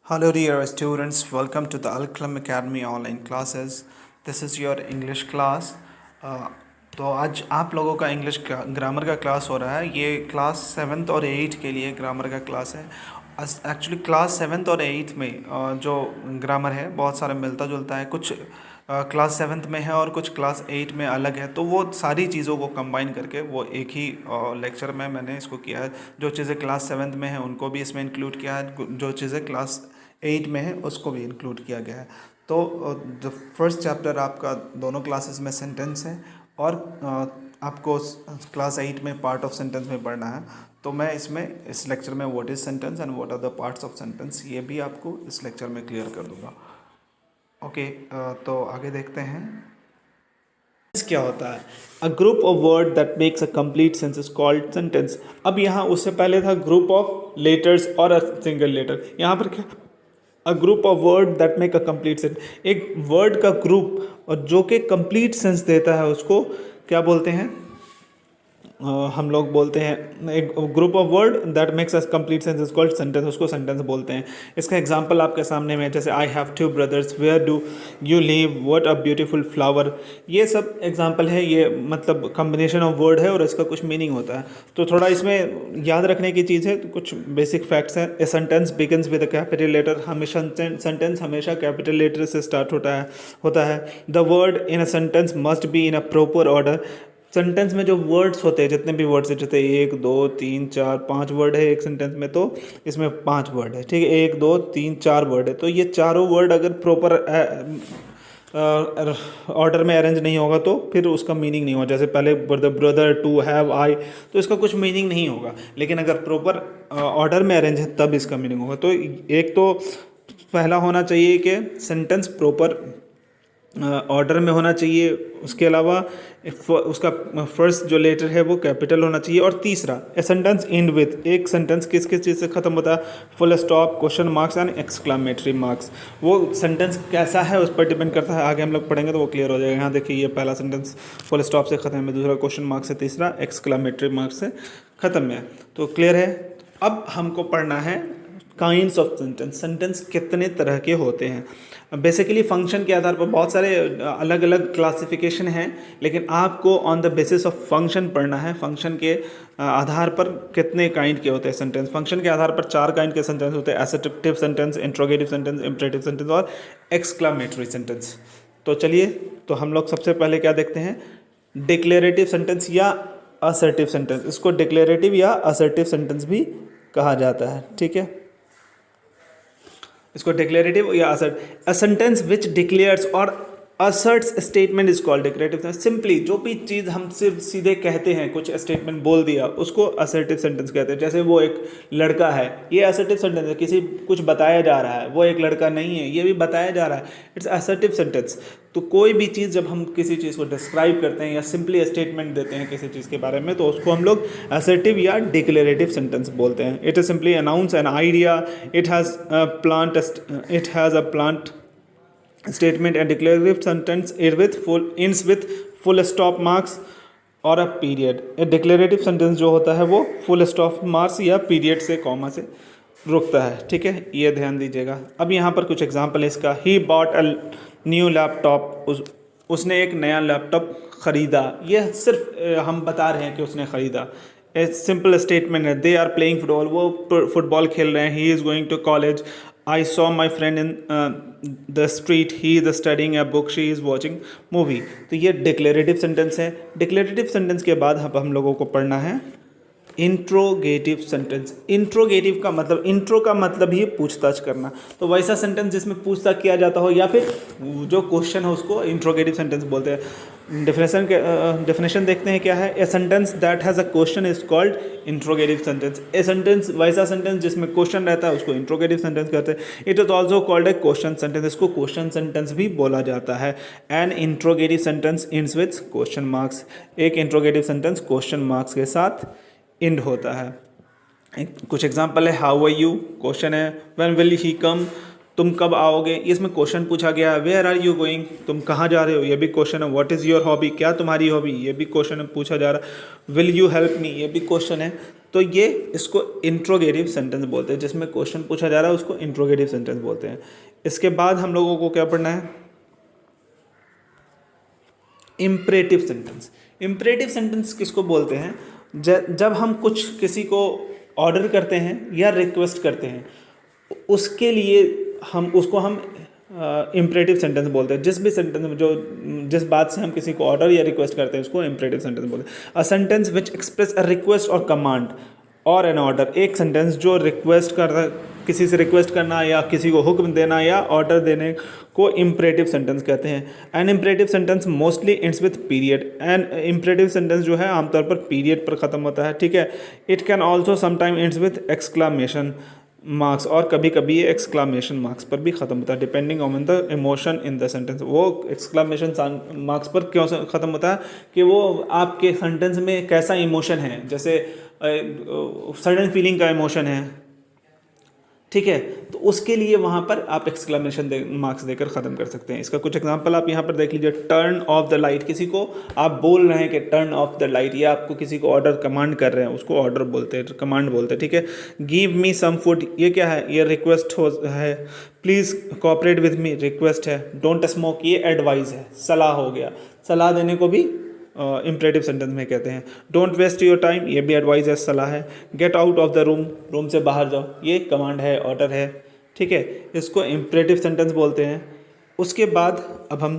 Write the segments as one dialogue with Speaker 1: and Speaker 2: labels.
Speaker 1: Hello, dear students. Welcome to the Al Academy online classes. This is your English class. तो आज आप लोगों का इंग्लिश ग्रामर का क्लास हो रहा है। ये क्लास सेवन्थ और एट्थ के लिए ग्रामर का क्लास है। एक्चुअली क्लास सेवन्थ और एट्थ में जो ग्रामर है बहुत सारा मिलता जुलता है। कुछ क्लास सेवन्थ में है और कुछ क्लास एट में अलग है, तो वो सारी चीज़ों को कंबाइन करके वो एक ही लेक्चर में मैंने इसको किया है। जो चीज़ें क्लास सेवन्थ में है उनको भी इसमें इंक्लूड किया है, जो चीज़ें क्लास एट में है उसको भी इंक्लूड किया गया है। तो द फर्स्ट चैप्टर आपका दोनों क्लासेस में सेंटेंस है और आपको क्लास एट में पार्ट ऑफ सेंटेंस में पढ़ना है। तो मैं इसमें इस लेक्चर में what is sentence and what are the parts of sentence ये भी आपको इस लेक्चर में क्लियर कर दूंगा। ओके, तो आगे देखते हैं क्या होता है। A group of word that makes a complete sense is called sentence. अब यहाँ उससे पहले था ग्रुप ऑफ लेटर्स और अ सिंगल लेटर। यहाँ पर क्या, a group of word that make a complete sense. एक वर्ड का ग्रुप और जो कि कंप्लीट सेंस देता है उसको क्या बोलते हैं? हम लोग बोलते हैं एक group of word that makes us complete sense is called sentence, उसको सेंटेंस बोलते हैं। इसका एग्जांपल आपके सामने में, जैसे I have two brothers, where do you live, what a beautiful flower. ये सब एग्जांपल है, ये मतलब कम्बिनेशन ऑफ वर्ड है और इसका कुछ मीनिंग होता है। तो थोड़ा इसमें याद रखने की चीज़ है, तो कुछ बेसिक फैक्ट्स हैं। A sentence begins with a capital letter. हमेशा सेंटेंस हमेशा कैपिटल लेटर से स्टार्ट होता है। The word in a sentence must be in a proper order. Sentence में जो वर्ड्स होते हैं, जितने भी वर्ड्स हैं, जैसे एक दो तीन चार पांच वर्ड है एक सेंटेंस में, तो इसमें पांच वर्ड है, ठीक है। एक दो तीन चार वर्ड है, तो ये चारों वर्ड अगर प्रॉपर ऑर्डर में अरेंज नहीं होगा तो फिर उसका मीनिंग नहीं होगा। जैसे पहले ब्रदर, टू, हैव, आई, तो इसका कुछ मीनिंग नहीं होगा। लेकिन अगर प्रॉपर ऑर्डर में अरेंज है तब इसका मीनिंग होगा। तो एक तो पहला होना चाहिए कि सेंटेंस प्रॉपर ऑर्डर में होना चाहिए। उसके अलावा उसका फर्स्ट जो लेटर है वो कैपिटल होना चाहिए। और तीसरा, ए सेंटेंस एंड विथ। एक सेंटेंस किस किस चीज़ से ख़त्म होता है? Full stop, question marks and exclamatory marks. वो सेंटेंस कैसा है उस पर डिपेंड करता है। आगे हम लोग पढ़ेंगे तो वो क्लियर हो जाएगा। यहाँ देखिए, ये पहला सेंटेंस फुल स्टॉप से ख़त्म है, दूसरा क्वेश्चन मार्क से, तीसरा एक्सक्लामेटरी मार्क से ख़त्म है। तो क्लियर है। अब हमको पढ़ना है काइंड्स ऑफ सेंटेंस। सेंटेंस कितने तरह के होते हैं? बेसिकली फंक्शन के आधार पर बहुत सारे अलग अलग क्लासिफिकेशन हैं, लेकिन आपको on the basis of function पढ़ना है। फंक्शन के आधार पर कितने काइंड के होते हैं सेंटेंस। फंक्शन के आधार पर चार काइंड के सेंटेंस होते हैं: assertive sentence, interrogative sentence, imperative sentence और एक्सक्लामेटरी सेंटेंस। तो चलिए, तो हम लोग सबसे पहले क्या देखते हैं? डिक्लेरेटिव सेंटेंस या असर्टिव सेंटेंस। इसको डिक्लेरेटिव या असर्टिव सेंटेंस भी कहा जाता है, ठीक है। इसको डिक्लेरेटिव या assert. A sentence which declares or asserts statement is called declarative. Simply जो भी चीज़ हम सिर्फ सीधे कहते हैं, कुछ स्टेटमेंट बोल दिया, उसको असर्टिव सेंटेंस कहते हैं। जैसे वो एक लड़का है, ये असर्टिव सेंटेंस है। किसी कुछ बताया जा रहा है, वो एक लड़का नहीं है, ये भी बताया जा रहा है, इट्स असर्टिव सेंटेंस। तो कोई भी चीज़ जब हम किसी चीज़ को डिस्क्राइब करते हैं या सिंपली स्टेटमेंट देते हैं किसी चीज़ के बारे में, तो उसको हम लोग असर्टिव या डिक्लेरेटिव सेंटेंस बोलते हैं। It is simply announce an idea, it has a plant statement। and declarative sentence ends with full stop marks और अ पीरियड। डिक्लेरेटिव सेंटेंस जो होता है वो फुल स्टॉप मार्क्स या पीरियड से, कॉमा से रुकता है, ठीक है। ये ध्यान दीजिएगा। अब यहाँ पर कुछ एग्जांपल है इसका। He bought a new laptop. उसने एक नया लैपटॉप ख़रीदा। ये सिर्फ हम बता रहे हैं कि उसने ख़रीदा। ए सिंपल स्टेटमेंट है। दे आर प्लेइंग फुटबॉल, वो फुटबॉल खेल रहे हैं। He is going to college. I saw my friend in the street, he is studying a book, she is watching movie. तो ये डिक्लेरेटिव सेंटेंस है। डिक्लेरेटिव सेंटेंस के बाद हम लोगों को पढ़ना है इंट्रोगेटिव सेंटेंस। इंट्रोगेटिव का मतलब, इंट्रो का मतलब ही पूछताछ करना। तो वैसा सेंटेंस जिसमें पूछताछ किया जाता हो या फिर जो क्वेश्चन हो उसको इंट्रोगेटिव सेंटेंस बोलते हैं। डेफिनेशन देखते हैं क्या है। A sentence that has a question is called interrogative sentence. A sentence, वैसा सेंटेंस जिसमें क्वेश्चन रहता है उसको इंट्रोगेटिव सेंटेंस कहते हैं। It is also called a question sentence. इसको क्वेश्चन सेंटेंस भी बोला जाता है। An interrogative sentence ends with question marks. एक इंट्रोगेटिव सेंटेंस क्वेश्चन मार्क्स के साथ इंड होता है। कुछ एग्जांपल है। हाउ आर यू, क्वेश्चन है। व्हेन विल ही कम, तुम कब आओगे, इसमें क्वेश्चन पूछा गया है। वेयर आर यू गोइंग, तुम कहाँ जा रहे हो, ये भी क्वेश्चन है। व्हाट इज़ योर हॉबी, क्या तुम्हारी हॉबी, ये भी क्वेश्चन है, पूछा जा रहा है। विल यू हेल्प मी, ये भी क्वेश्चन है। तो ये इसको इंट्रोगेटिव सेंटेंस बोलते हैं, जिसमें क्वेश्चन पूछा जा रहा है उसको इंट्रोगेटिव सेंटेंस बोलते हैं। इसके बाद हम लोगों को क्या पढ़ना है, इम्परेटिव सेंटेंस। इम्परेटिव सेंटेंस किसको बोलते हैं, जब हम कुछ किसी को ऑर्डर करते हैं या रिक्वेस्ट करते हैं, उसके लिए हम उसको हम इम्परेटिव सेंटेंस बोलते हैं। जिस भी सेंटेंस में जो जिस बात से हम किसी को ऑर्डर या रिक्वेस्ट करते हैं उसको इम्परेटिव सेंटेंस बोलते हैं। A sentence which express a request और कमांड और एन ऑर्डर, एक सेंटेंस जो रिक्वेस्ट कर किसी से रिक्वेस्ट करना या किसी को हुक्म देना या ऑर्डर देने को इम्परेटिव सेंटेंस कहते हैं। An imperative sentence mostly ends with period. An imperative sentence जो है आमतौर पर पीरियड पर ख़त्म होता है, ठीक है। It can also sometime ends with exclamation marks, और कभी कभी ये एक्सक्लामेशन मार्क्स पर भी ख़त्म होता है, depending on the emotion in the sentence. वो एक्सक्लामेशन मार्क्स पर क्यों ख़त्म होता है कि वो आपके सेंटेंस में कैसा इमोशन है, जैसे सडन फीलिंग का इमोशन है, ठीक है, तो उसके लिए वहाँ पर आप एक्सक्लामेशन मार्क्स देकर ख़त्म कर सकते हैं। इसका कुछ एग्जांपल आप यहाँ पर देख लीजिए। टर्न ऑफ द लाइट, किसी को आप बोल रहे हैं कि टर्न ऑफ द लाइट, या आपको किसी को ऑर्डर कमांड कर रहे हैं, उसको ऑर्डर बोलते हैं, कमांड बोलते हैं, ठीक है। गिव मी सम फूड, ये क्या है, ये रिक्वेस्ट है। Please cooperate with me, request है। डोंट स्मोक, ये एडवाइस है, सलाह हो गया, सलाह देने को भी इम्परेटिव सेंटेंस में कहते हैं। डोंट वेस्ट योर टाइम, ये भी एडवाइस है, सलाह है। Get out of the room, room से बाहर जाओ, ये कमांड है, ऑर्डर है, ठीक है। इसको इम्परेटिव सेंटेंस बोलते हैं। उसके बाद अब हम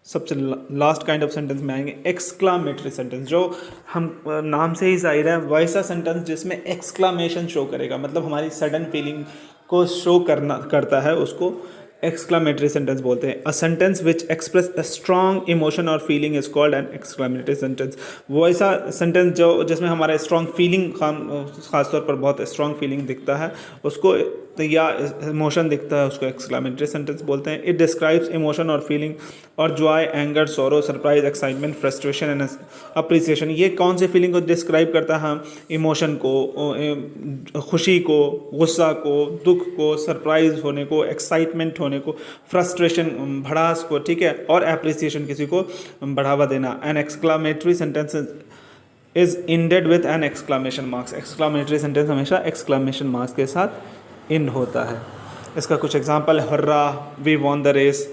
Speaker 1: सबसे लास्ट काइंड ऑफ सेंटेंस में आएंगे, एक्सक्लामेटरी सेंटेंस। जो हम नाम से ही जाहिर है वैसा सेंटेंस जिसमें एक्सक्लामेशन शो करेगा, मतलब हमारी सडन फीलिंग को शो करता है, उसको एक्सक्लामेटरी सेंटेंस बोलते हैं। A sentence which express a strong emotion or feeling is called an exclamatory sentence. वो ऐसा सेंटेंस जो जिसमें हमारा स्ट्रॉन्ग फीलिंग खासतौर पर बहुत स्ट्रॉन्ग फीलिंग दिखता है उसको, या इमोशन दिखता है, उसको एक्सक्लामेटरी सेंटेंस बोलते हैं। It describes emotion or feeling और Joy, anger, sorrow, surprise, excitement, frustration and appreciation. ये कौन सी फीलिंग को डिस्क्राइब करता है, हम इमोशन को, खुशी को, गुस्सा को, दुख को, सरप्राइज होने को, एक्साइटमेंट होने को, फ्रस्ट्रेशन, भड़ास को, ठीक है, और एप्रिसिएशन, किसी को बढ़ावा देना। An exclamatory sentence is ended with an exclamation marks. Exclamatory sentence हमेशा एक्सक्लामेशन मार्क्स के साथ इंड होता है। इसका कुछ example, hurrah, we won the race,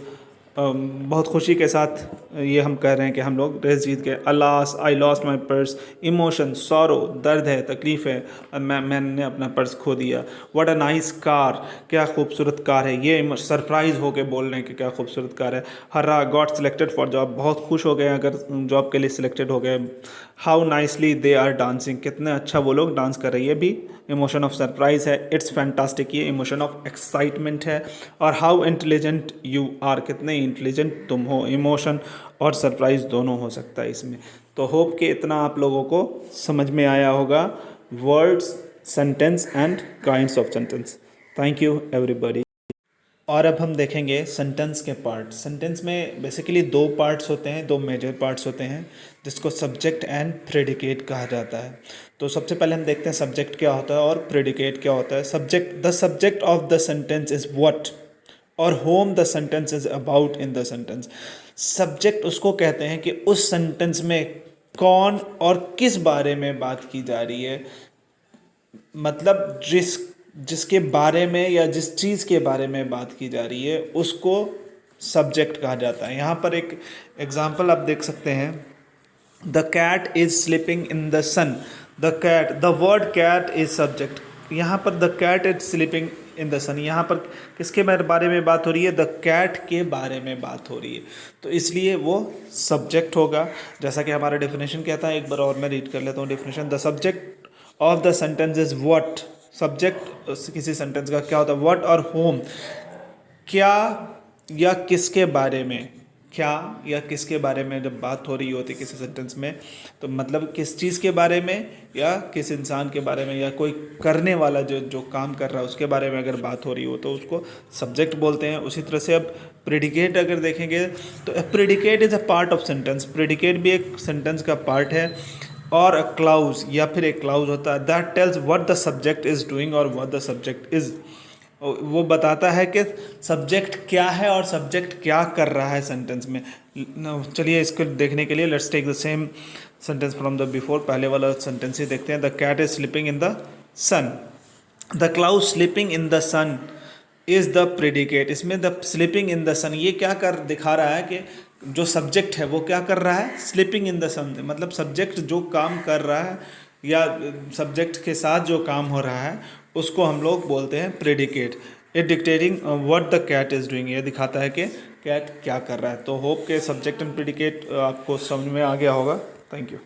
Speaker 1: बहुत खुशी के साथ ये हम कह रहे हैं कि हम लोग रेस जीत गए। Alas, I lost my purse, emotion, sorrow, दर्द है, तकलीफ़ है, मैंने अपना पर्स खो दिया। व्हाट अ नाइस कार, क्या खूबसूरत कार है, ये सरप्राइज़ होके बोल रहे हैं कि क्या खूबसूरत कार है। हर्रा, गॉट सिलेक्टेड फॉर जॉब, बहुत खुश हो गए अगर जॉब के लिए सिलेक्टेड हो गए। How nicely they are dancing, कितने अच्छा वो लोग डांस कर रहे हैं, ये भी इमोशन ऑफ सरप्राइज है। इट्स फैंटास्टिक, ये इमोशन ऑफ एक्साइटमेंट है। और हाउ इंटेलिजेंट यू आर, कितने इंटेलिजेंट तुम हो, इमोशन और सरप्राइज दोनों हो सकता है इसमें। तो होप कि इतना आप लोगों को समझ में आया होगा, words, sentence and kinds of sentence. Thank you everybody. और अब हम देखेंगे सेंटेंस के पार्ट। सेंटेंस में बेसिकली दो पार्ट्स होते हैं, दो मेजर पार्ट्स होते हैं, जिसको सब्जेक्ट एंड प्रेडिकेट कहा जाता है। तो सबसे पहले हम देखते हैं सब्जेक्ट क्या होता है और प्रेडिकेट क्या होता है। Subject, the subject of the sentence is what or whom the sentence is about in the sentence. Subject उसको कहते हैं कि उस सेंटेंस में कौन और किस बारे में बात की जा रही है, मतलब जिसके बारे में या जिस चीज़ के बारे में बात की जा रही है उसको सब्जेक्ट कहा जाता है। यहाँ पर एक एग्जांपल आप देख सकते हैं, the cat is sleeping in the sun. The cat, the word cat is subject. यहाँ पर the cat is sleeping in the sun, यहाँ पर किसके बारे में बात हो रही है, द कैट के बारे में बात हो रही है, तो इसलिए वो सब्जेक्ट होगा। जैसा कि हमारा डेफिनेशन कहता है, एक बार और मैं रीड कर लेता हूँ definition. The subject of the sentence is what, subject किसी सेंटेंस का क्या होता है, व्हाट और होम, क्या या किसके बारे में, क्या या किसके बारे में जब बात हो रही होती है किसी सेंटेंस में, तो मतलब किस चीज़ के बारे में या किस इंसान के बारे में या कोई करने वाला जो काम कर रहा है उसके बारे में अगर बात हो रही हो तो उसको सब्जेक्ट बोलते हैं। उसी तरह से अब प्रेडिकेट अगर देखेंगे तो predicate is a part of sentence. Predicate भी एक सेंटेंस का पार्ट है, और अ क्लाउज या फिर एक क्लाउज होता है that tells what the subject is doing और व्हाट द सब्जेक्ट इज़ वो बताता है कि सब्जेक्ट क्या है और सब्जेक्ट क्या कर रहा है सेंटेंस में। चलिए इसको देखने के लिए let's take the same sentence from the before. पहले वाला सेंटेंस ही देखते हैं। The cat is sleeping in the sun. The cloud sleeping in the sun is the predicate. इसमें the sleeping in the sun ये क्या कर दिखा रहा है कि जो सब्जेक्ट है वो क्या कर रहा है, स्लीपिंग इन द सन, मतलब सब्जेक्ट जो काम कर रहा है या सब्जेक्ट के साथ जो काम हो रहा है उसको हम लोग बोलते हैं predicate. It dictating what the cat is doing, ये दिखाता है कि कैट क्या कर रहा है। तो होप के सब्जेक्ट एंड प्रेडिकेट आपको समझ में आ गया होगा। Thank you.